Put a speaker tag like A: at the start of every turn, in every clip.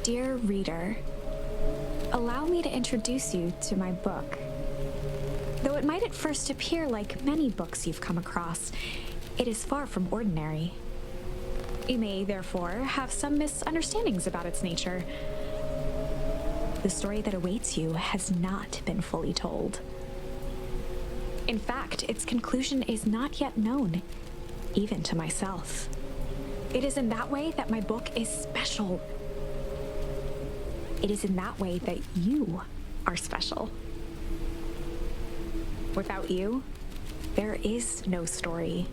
A: Dear reader, allow me to introduce you to my book. Though it might at first appear like many books you've come across, it is far from ordinary. You may, therefore, have some misunderstandings about its nature. The story that awaits you has not been fully told. In fact, its conclusion is not yet known, even to myself. It is in that way that my book is special. It is in that way that you are special. Without you, there is no story.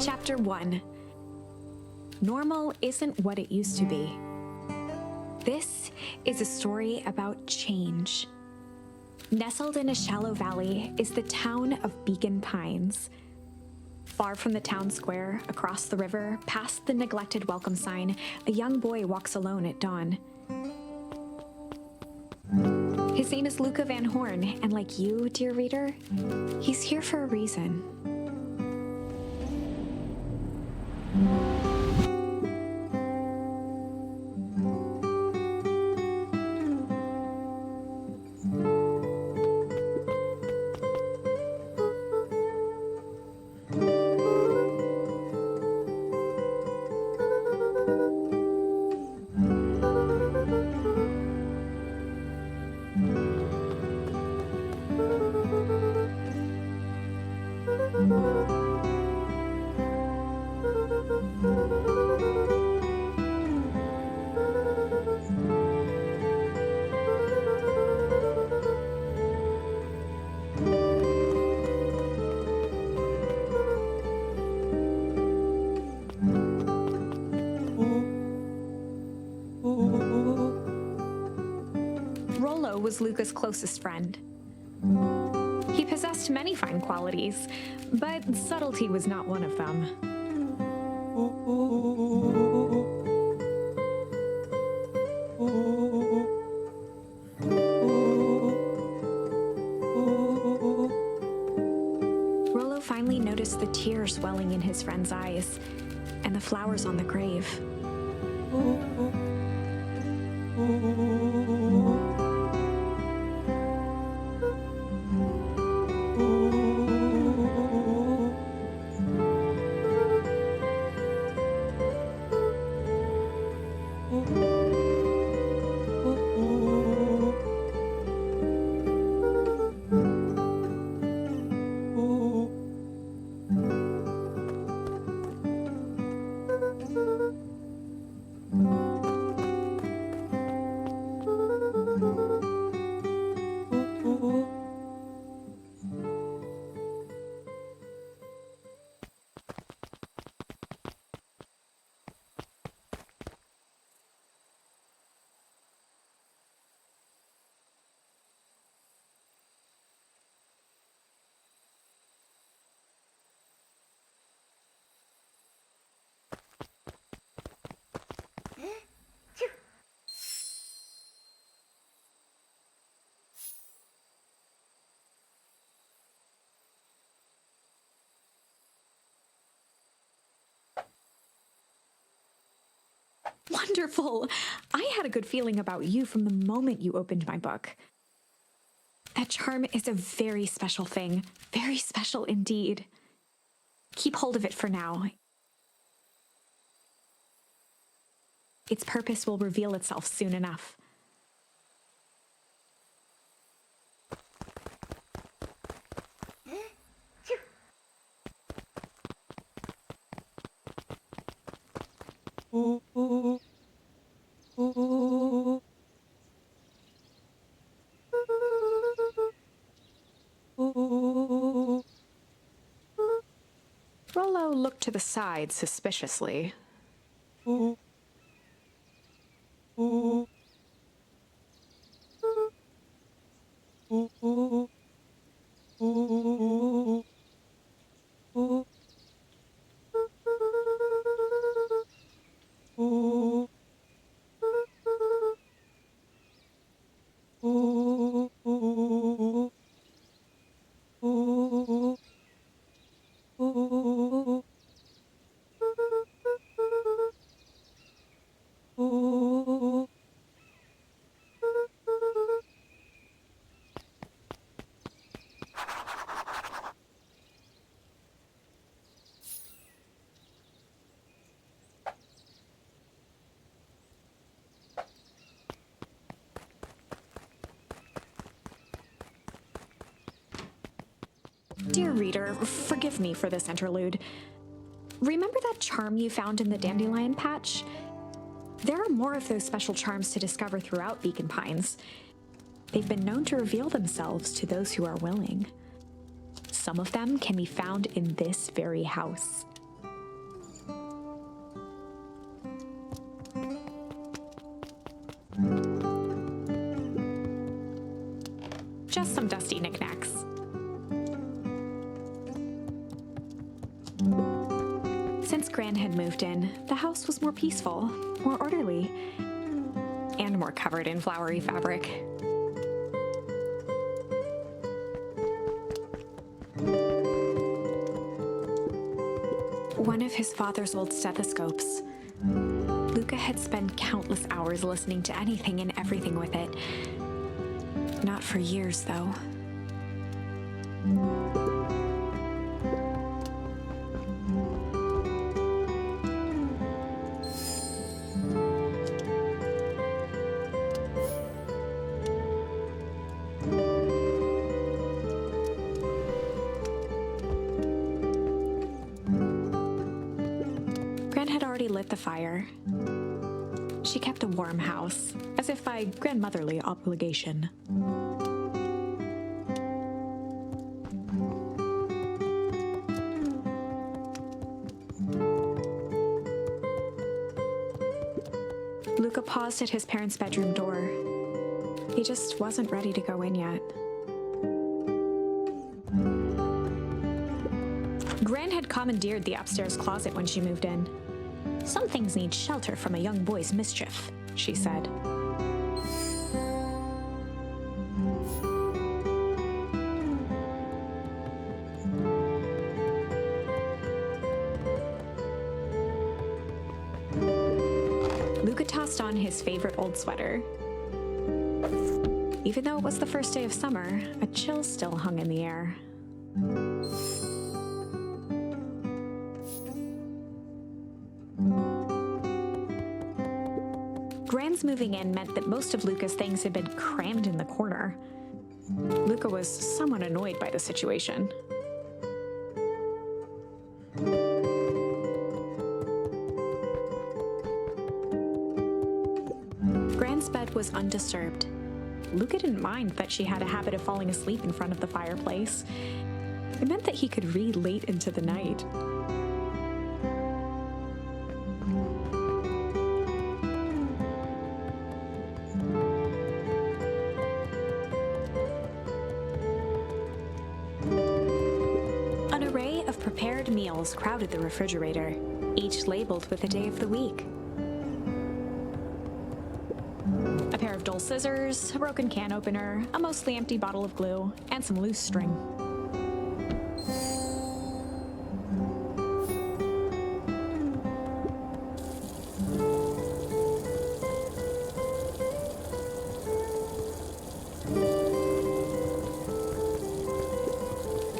A: Chapter 1. Normal isn't what it used to be. This is a story about change. Nestled in a shallow valley is the town of Beacon Pines. Far from the town square, across the river, past the neglected welcome sign, a young boy walks alone at dawn. His name is Luca Van Horn, and like you, dear reader, he's here for a reason. Rollo was Luca's closest friend. He possessed many fine qualities, but subtlety was not one of them. Rollo finally noticed the tears welling in his friend's eyes and the flowers on the grave. Wonderful! I had a good feeling about you from the moment you opened my book. That charm is a very special thing, very special indeed. Keep hold of it for now. Its purpose will reveal itself soon enough. Rollo looked to the side suspiciously. Dear reader, forgive me for this interlude. Remember that charm you found in the dandelion patch? There are more of those special charms to discover throughout Beacon Pines. They've been known to reveal themselves to those who are willing. Some of them can be found in this very house. Just some dusty knickknacks. Since Gran had moved in, the house was more peaceful, more orderly, and more covered in flowery fabric. One of his father's old stethoscopes. Luca had spent countless hours listening to anything and everything with it. Not for years, though. Gran had already lit the fire. She kept a warm house, as if by grandmotherly obligation. Luca paused at his parents' bedroom door. He just wasn't ready to go in yet. Gran had commandeered the upstairs closet when she moved in. Some things need shelter from a young boy's mischief, she said. Luca tossed on his favorite old sweater. Even though it was the first day of summer, a chill still hung in the air. Gran's moving in meant that most of Luca's things had been crammed in the corner. Luca was somewhat annoyed by the situation. Gran's bed was undisturbed. Luca didn't mind that she had a habit of falling asleep in front of the fireplace. It meant that he could read late into the night. An array of prepared meals crowded the refrigerator, each labeled with the day of the week. A pair of dull scissors, a broken can opener, a mostly empty bottle of glue, and some loose string.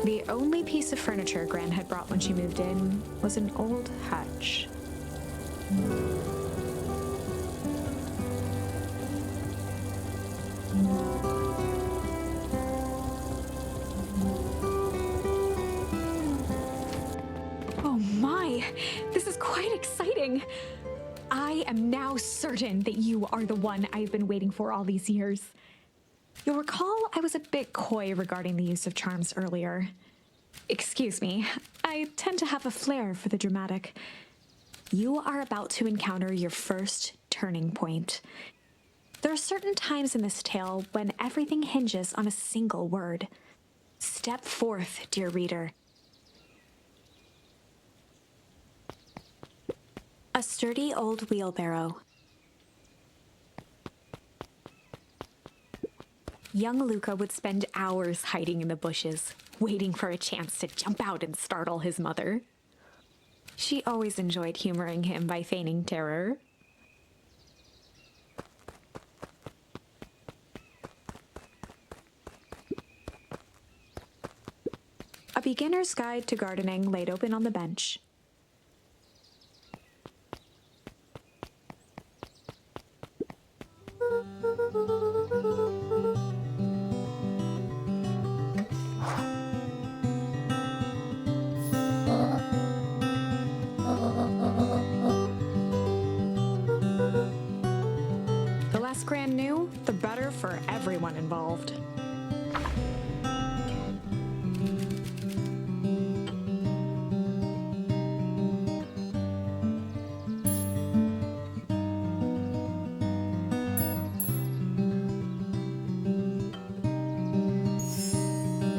A: The only piece of furniture Gran had brought when she moved in was an old hutch. Oh my, this is quite exciting. I am now certain that you are the one I've been waiting for all these years. You'll recall I was a bit coy regarding the use of charms earlier. Excuse me, I tend to have a flair for the dramatic. You are about to encounter your first turning point. There are certain times in this tale when everything hinges on a single word. Step forth, dear reader. A sturdy old wheelbarrow. Young Luca would spend hours hiding in the bushes, waiting for a chance to jump out and startle his mother. She always enjoyed humoring him by feigning terror. A beginner's guide to gardening laid open on the bench. less grand new, the better for everyone involved.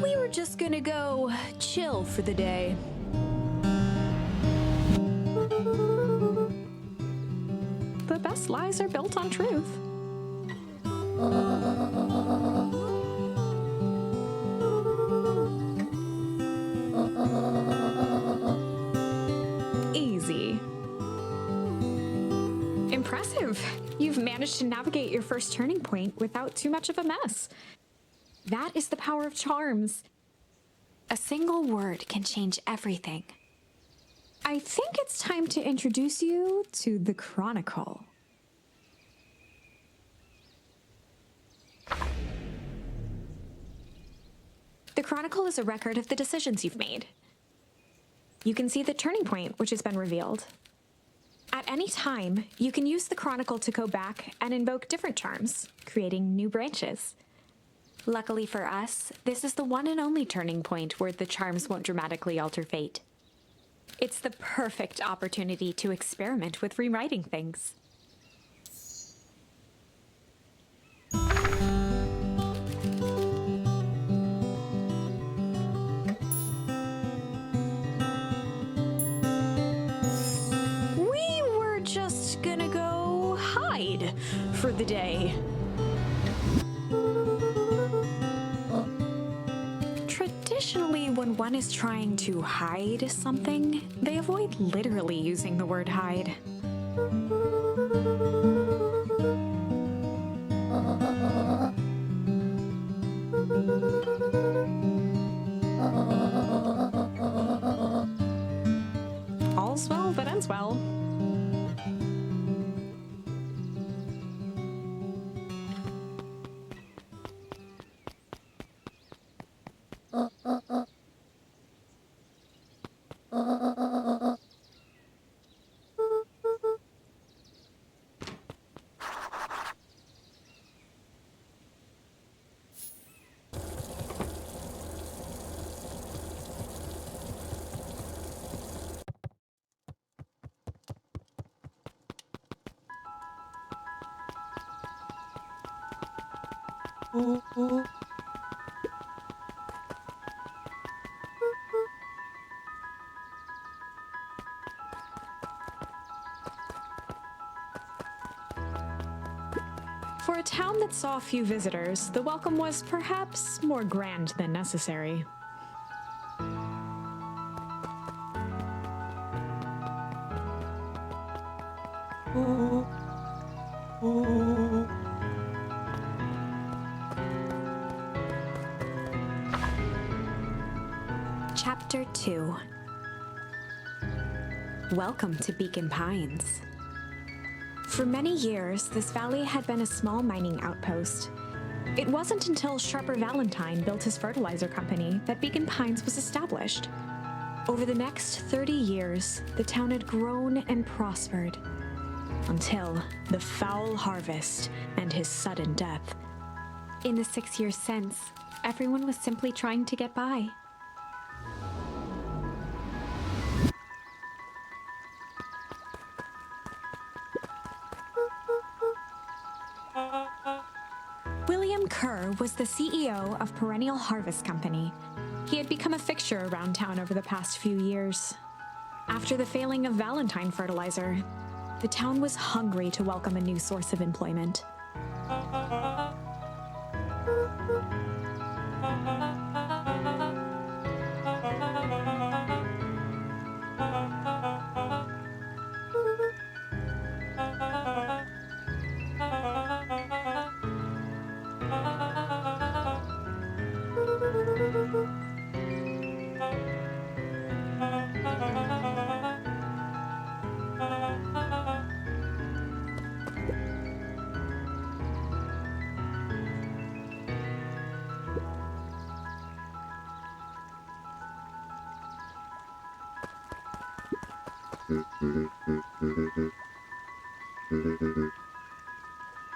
A: We were just gonna go chill for the day. The best lies are built on truth. Easy. Impressive. You've managed to navigate your first turning point without too much of a mess. That is the power of charms. A single word can change everything. I think it's time to introduce you to the Chronicle. The Chronicle is a record of the decisions you've made. You can see the turning point, which has been revealed. At any time, you can use the Chronicle to go back and invoke different charms, creating new branches. Luckily for us, this is the one and only turning point where the charms won't dramatically alter fate. It's the perfect opportunity to experiment with rewriting things. We were just gonna go hide for the day. Traditionally, when one is trying to hide something, they avoid literally using the word hide. All's well that ends well. For a town that saw few visitors, the welcome was perhaps more grand than necessary. Chapter 2. Welcome to Beacon Pines. For many years, this valley had been a small mining outpost. It wasn't until Sharper Valentine built his fertilizer company that Beacon Pines was established. Over the next 30 years, the town had grown and prospered, until the foul harvest and his sudden death. In the 6 years since, everyone was simply trying to get by. William Kerr was the CEO of Perennial Harvest Company. He had become a fixture around town over the past few years. After the failing of Valentine Fertilizer, the town was hungry to welcome a new source of employment.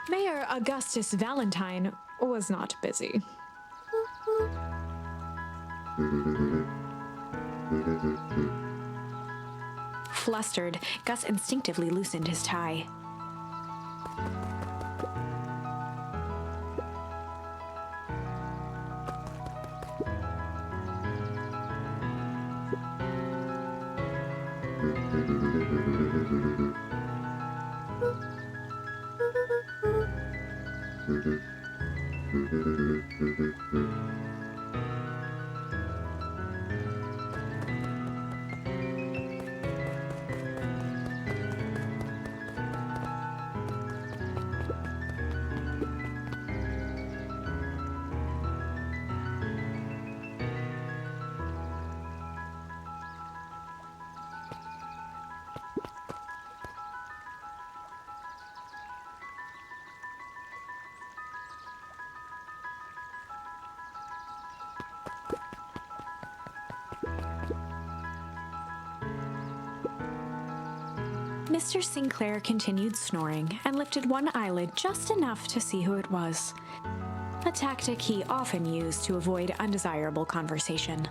A: Mayor Augustus Valentine was not busy. Flustered, Gus instinctively loosened his tie. Mr. Sinclair continued snoring and lifted one eyelid just enough to see who it was, a tactic he often used to avoid undesirable conversation.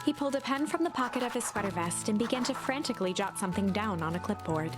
A: He pulled a pen from the pocket of his sweater vest and began to frantically jot something down on a clipboard.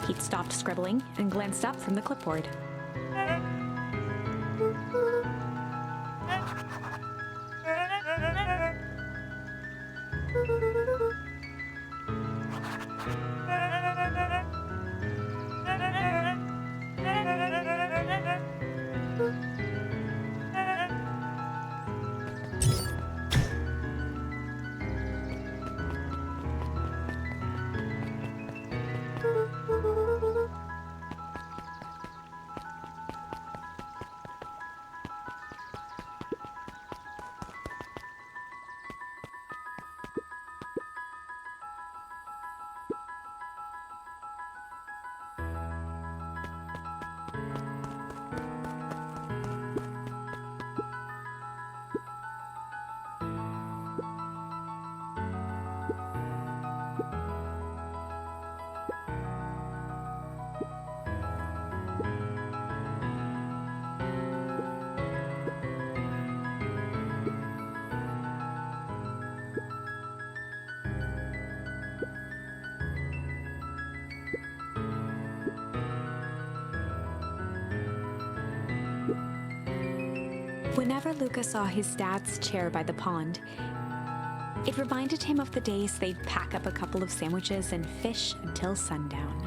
A: He'd stopped scribbling and glanced up from the clipboard. Whenever Luca saw his dad's chair by the pond, it reminded him of the days they'd pack up a couple of sandwiches and fish until sundown.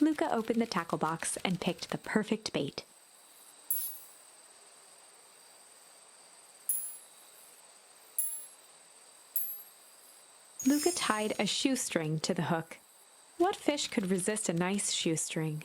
A: Luca opened the tackle box and picked the perfect bait. Luca tied a shoestring to the hook. What fish could resist a nice shoestring?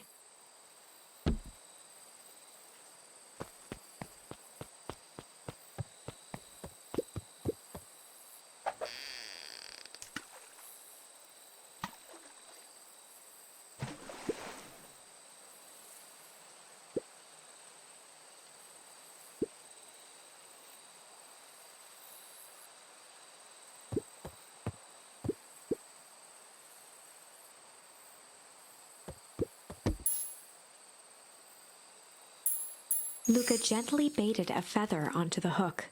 A: Luca gently baited a feather onto the hook.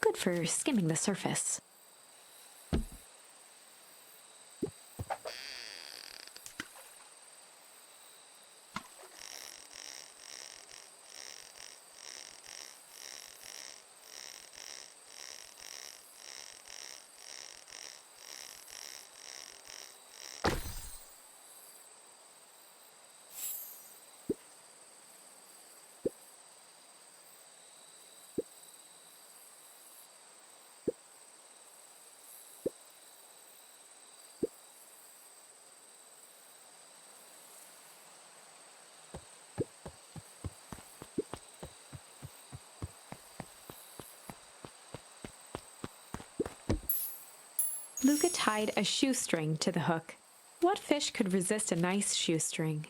A: Good for skimming the surface. Luca tied a shoestring to the hook. What fish could resist a nice shoestring?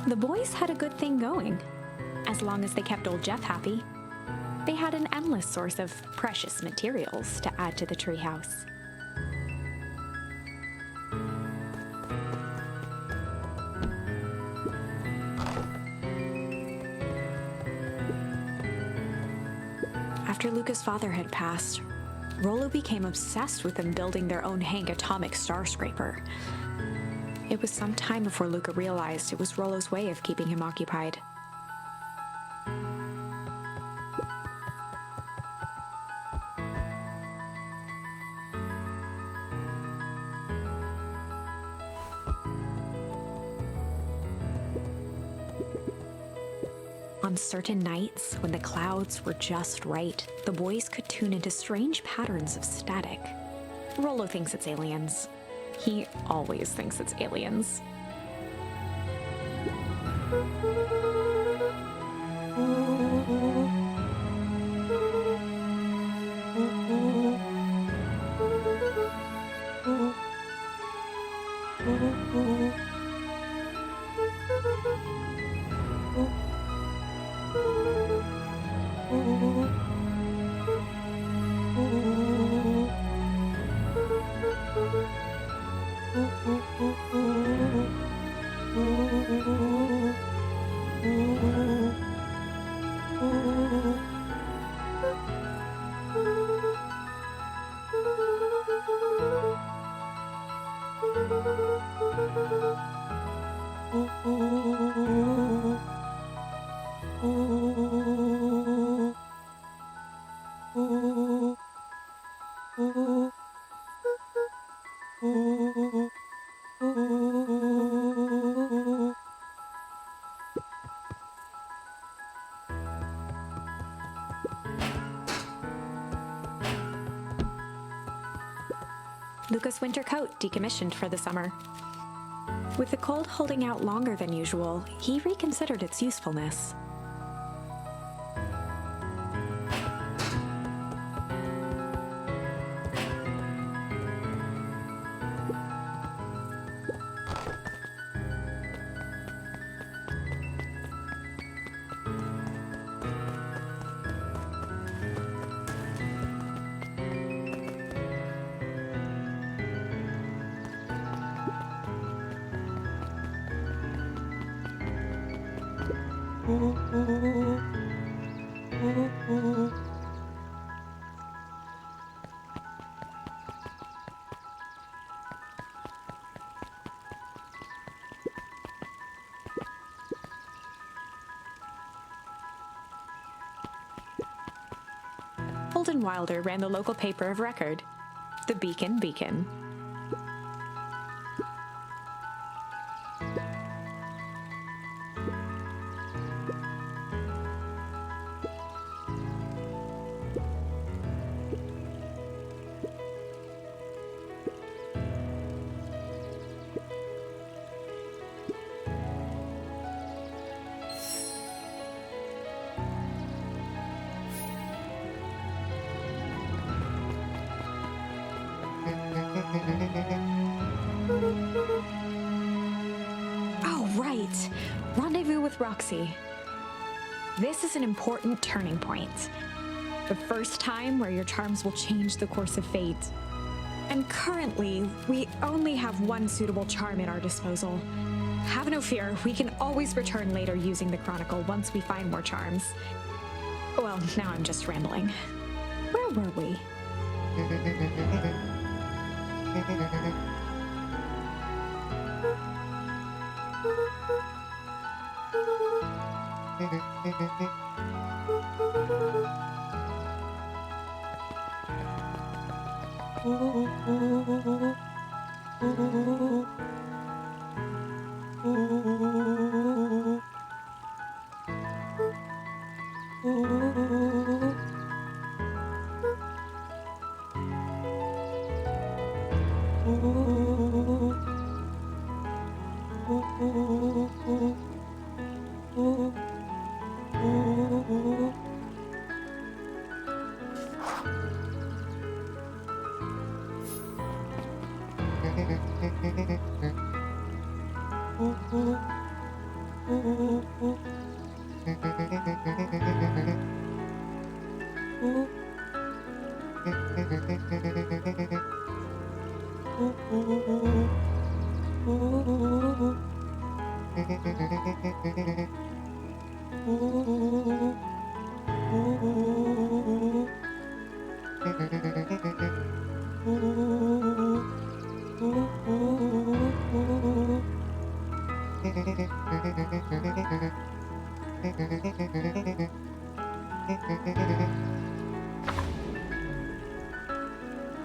A: The boys had a good thing going, as long as they kept old Jeff happy. They had an endless source of precious materials to add to the treehouse. After Luca's father had passed, Rollo became obsessed with them building their own Hank atomic star scraper. It was some time before Luca realized it was Rollo's way of keeping him occupied. On certain nights, when the clouds were just right, the boys could tune into strange patterns of static. Rollo thinks it's aliens. He always thinks it's aliens. Oh Luca's winter coat decommissioned for the summer. With the cold holding out longer than usual, he reconsidered its usefulness. Holden Wilder ran the local paper of record, the Beacon Beacon. Oh, right. Rendezvous with Roxy. This is an important turning point. The first time where your charms will change the course of fate. And currently, we only have one suitable charm at our disposal. Have no fear, we can always return later using the Chronicle once we find more charms. Well, now I'm just rambling. Where were we?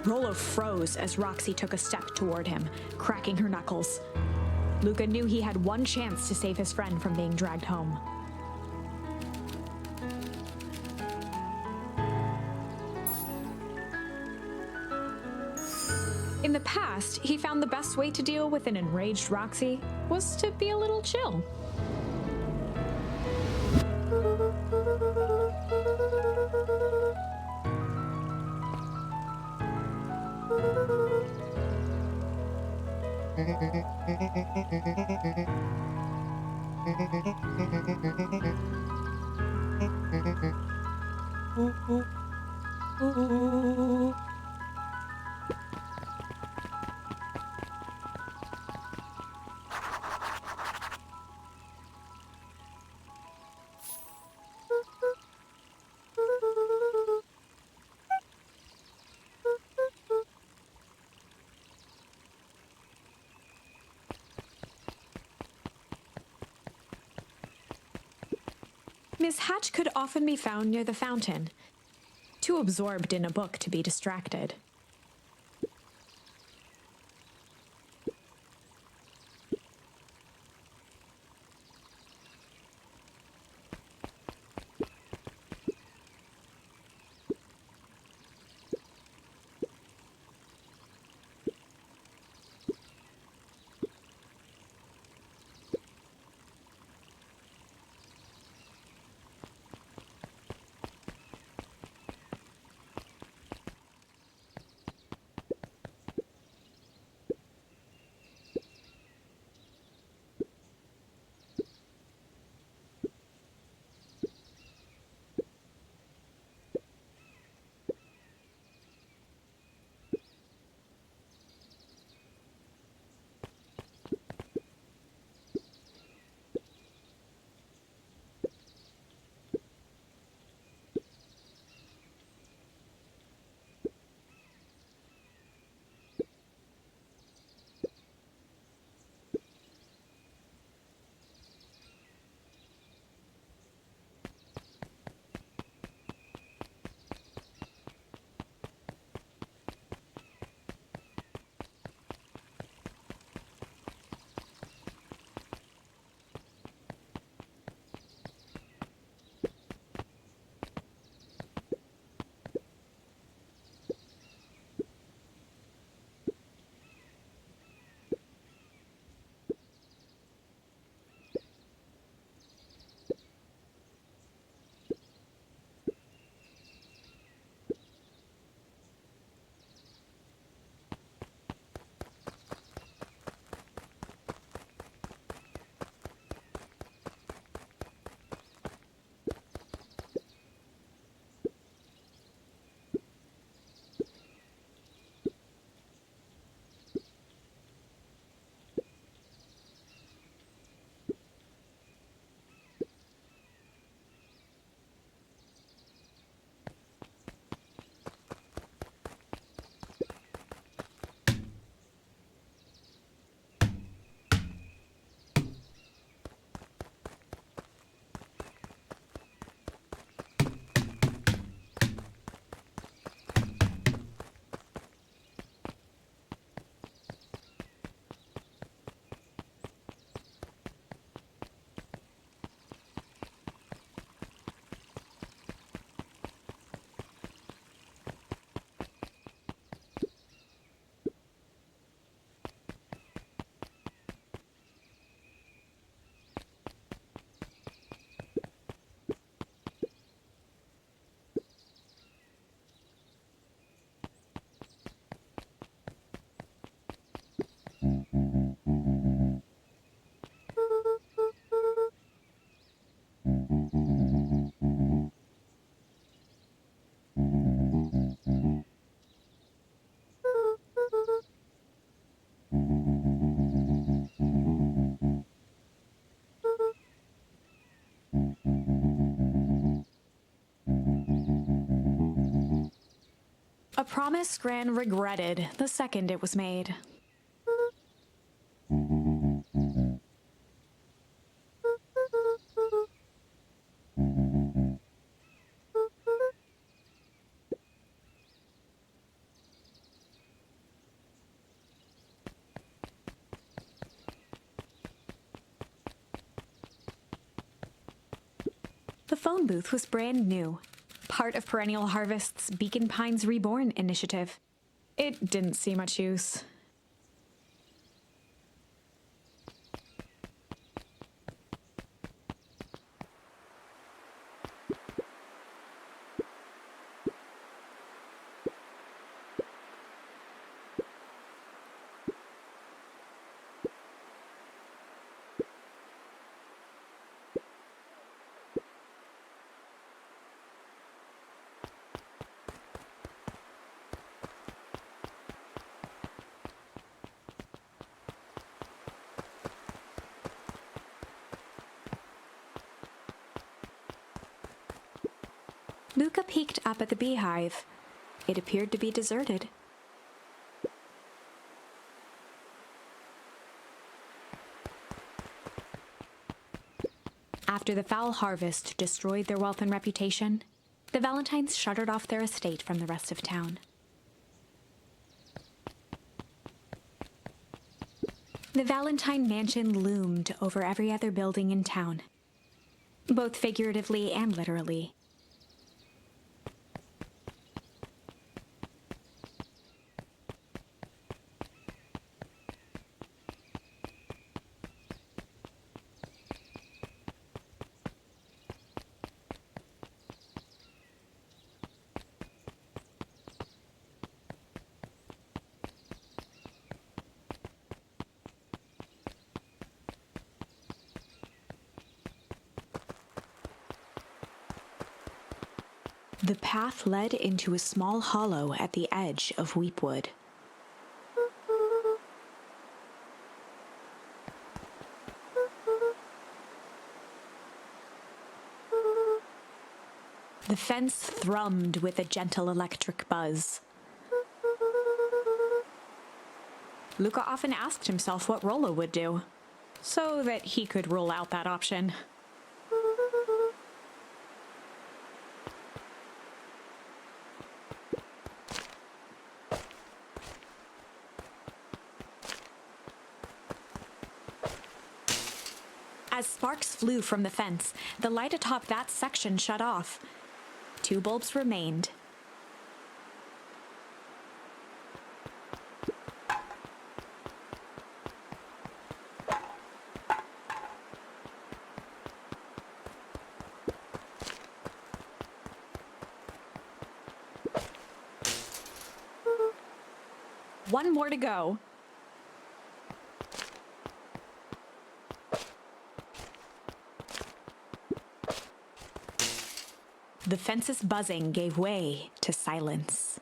A: Rollo froze as Roxy took a step toward him, cracking her knuckles. Luca knew he had one chance to save his friend from being dragged home. In the past, he found the best way to deal with an enraged Roxy was to be a little chill. Miss Hatch could often be found near the fountain, too absorbed in a book to be distracted. A promise Gran regretted the second it was made. The phone booth was brand new, part of Perennial Harvest's Beacon Pines Reborn initiative. It didn't see much use. Luca peeked up at the beehive. It appeared to be deserted. After the foul harvest destroyed their wealth and reputation, the Valentines shuttered off their estate from the rest of town. The Valentine mansion loomed over every other building in town, both figuratively and literally. The path led into a small hollow at the edge of Weepwood. The fence thrummed with a gentle electric buzz. Luca often asked himself what Rollo would do, so that he could rule out that option. As sparks flew from the fence, the light atop that section shut off. 2 bulbs remained. One more to go. The fence's buzzing gave way to silence.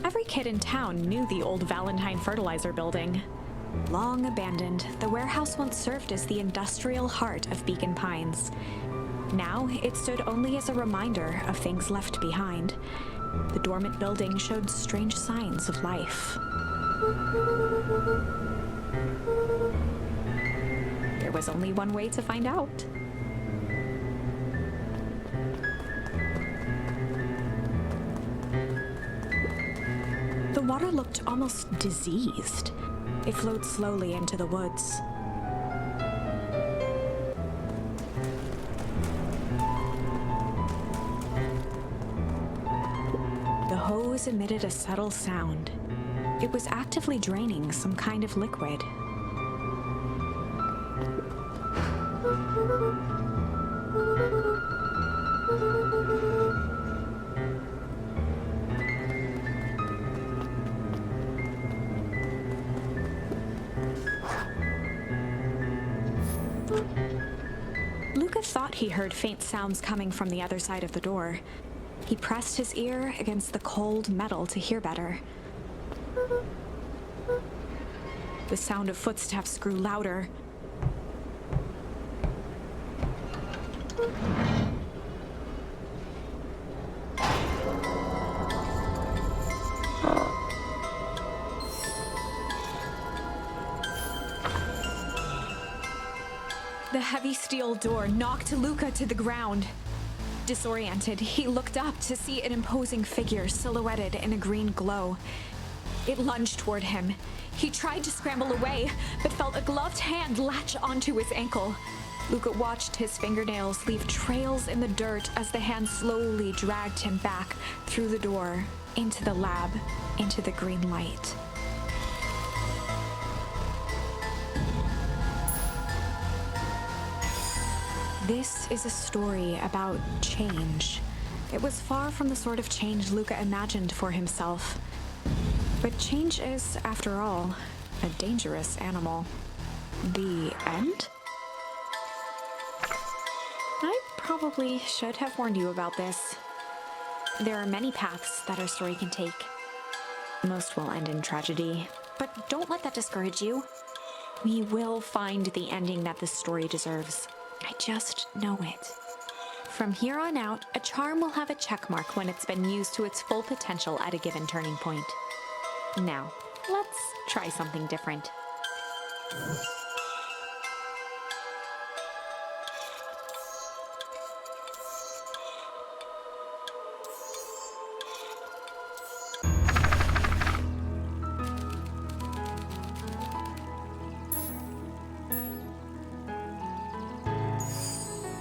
A: Every kid in town knew the old Valentine fertilizer building. Long abandoned, the warehouse once served as the industrial heart of Beacon Pines. Now, it stood only as a reminder of things left behind. The dormant building showed strange signs of life. There was only one way to find out. The water looked almost diseased. It flowed slowly into the woods. The hose emitted a subtle sound. It was actively draining some kind of liquid. Luca thought he heard faint sounds coming from the other side of the door. He pressed his ear against the cold metal to hear better. The sound of footsteps grew louder. heavy steel door knocked Luca to the ground. Disoriented, he looked up to see an imposing figure silhouetted in a green glow. It lunged toward him. He tried to scramble away, but felt a gloved hand latch onto his ankle. Luca watched his fingernails leave trails in the dirt as the hand slowly dragged him back through the door, into the lab, into the green light. This is a story about change. It was far from the sort of change Luca imagined for himself. But change is, after all, a dangerous animal. The end? I probably should have warned you about this. There are many paths that our story can take. Most will end in tragedy, but don't let that discourage you. We will find the ending that this story deserves. I just know it. From here on out, a charm will have a check mark when it's been used to its full potential at a given turning point. Now, let's try something different.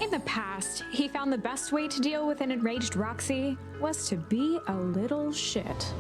A: In the past, he found the best way to deal with an enraged Roxy was to be a little shit.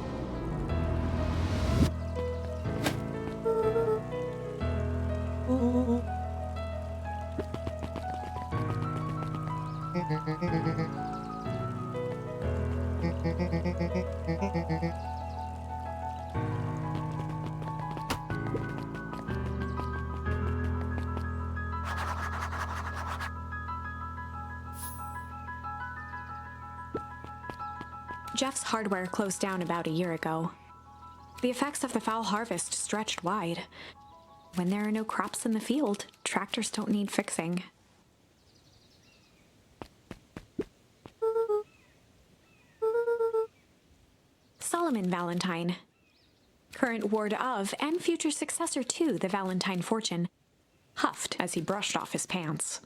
A: Jeff's hardware closed down about a year ago. The effects of the foul harvest stretched wide. When there are no crops in the field, tractors don't need fixing. Solomon Valentine, current ward of and future successor to the Valentine fortune, huffed as he brushed off his pants.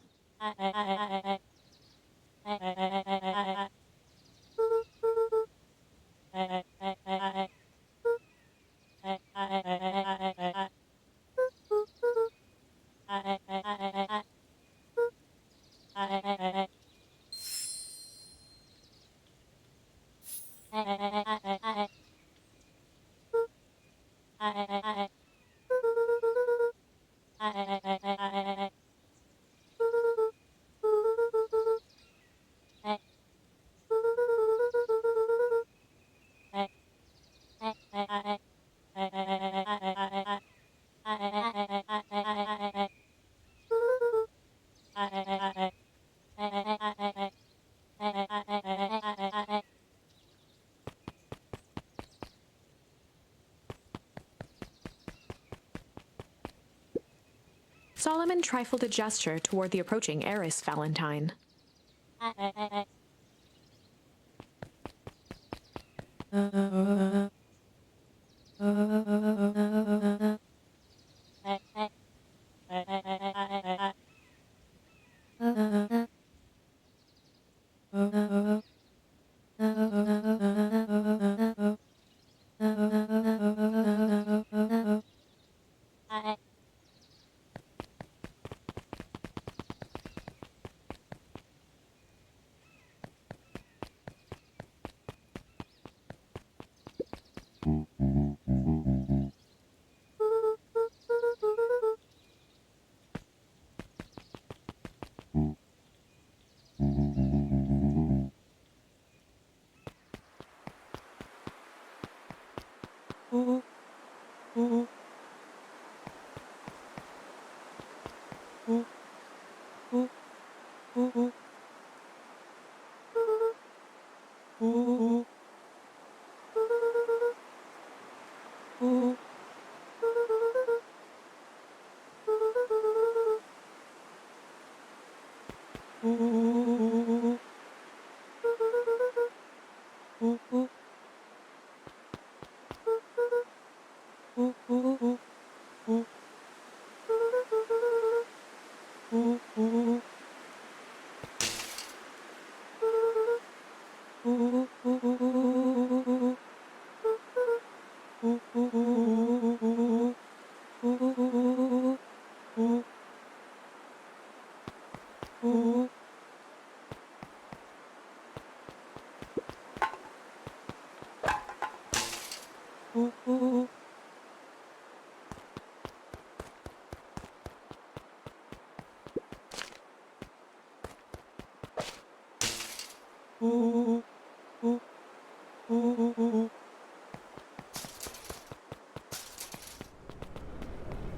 A: Solomon trifled a gesture toward the approaching heiress Valentine.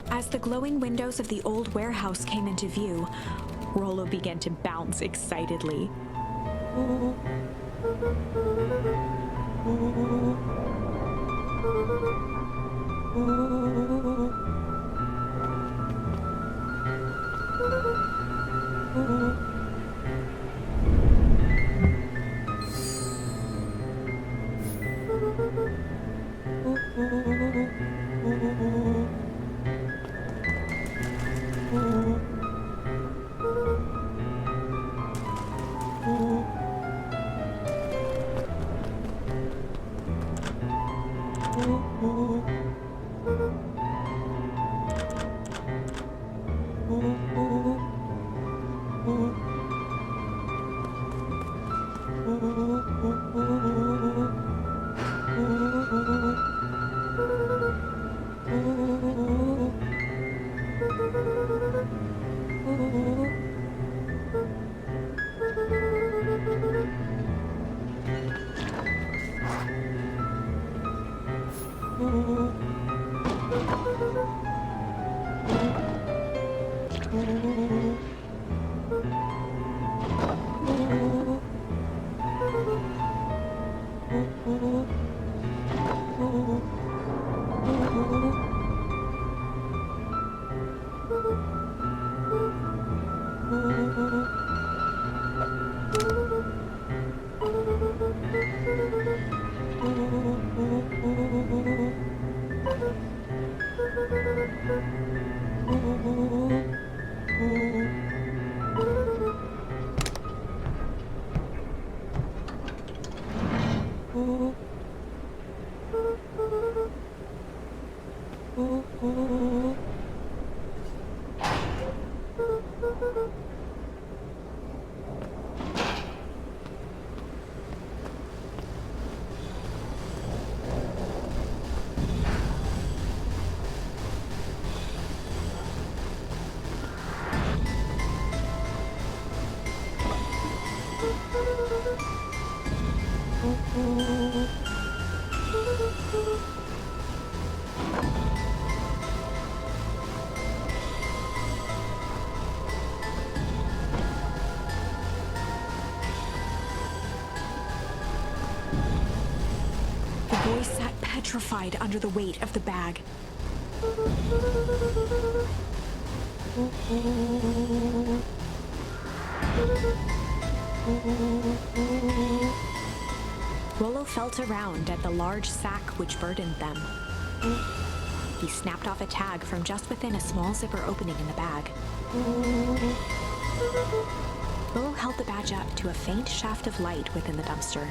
A: As the glowing windows of the old warehouse came into view, Rollo began to bounce excitedly. The boy sat petrified under the weight of the bag. Rollo felt around at the large sack which burdened them. He snapped off a tag from just within a small zipper opening in the bag. Rollo held the badge up to a faint shaft of light within the dumpster.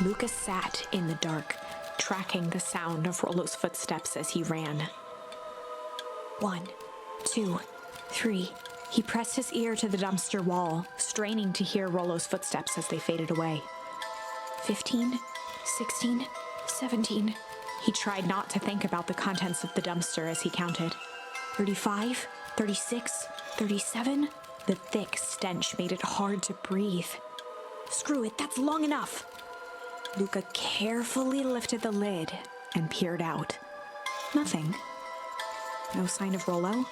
A: Lucas sat in the dark, tracking the sound of Rollo's footsteps as he ran. 1, 2, 3. He pressed his ear to the dumpster wall, straining to hear Rollo's footsteps as they faded away. 15, 16, 17. He tried not to think about the contents of the dumpster as he counted. 35, 36, 37. The thick stench made it hard to breathe. Screw it, that's long enough. Luca carefully lifted the lid and peered out. Nothing. No sign of Rollo.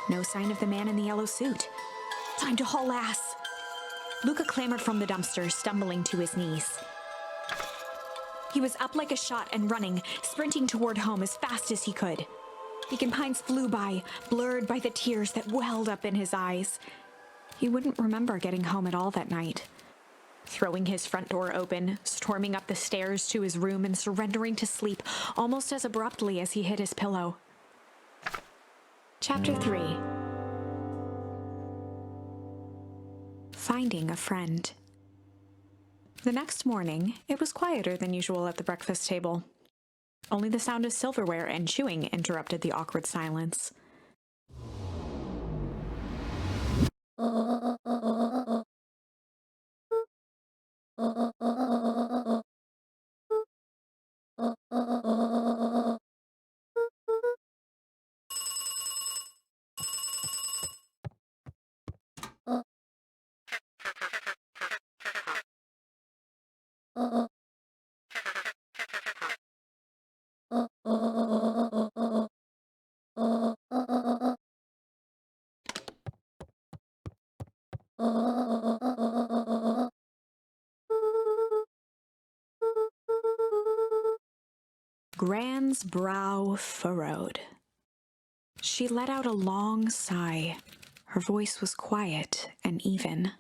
A: No sign of the man in the yellow suit. Time to haul ass. Luca clambered from the dumpster, stumbling to his knees. He was up like a shot and running, sprinting toward home as fast as he could. Beacon Pines flew by, blurred by the tears that welled up in his eyes. He wouldn't remember getting home at all that night. Throwing his front door open, storming up the stairs to his room and surrendering to sleep almost as abruptly as he hit his pillow. Chapter 3. Finding a friend. The next morning, it was quieter than usual at the breakfast table. Only the sound of silverware and chewing interrupted the awkward silence. Gran's brow furrowed. She let out a long sigh. Her voice was quiet and even.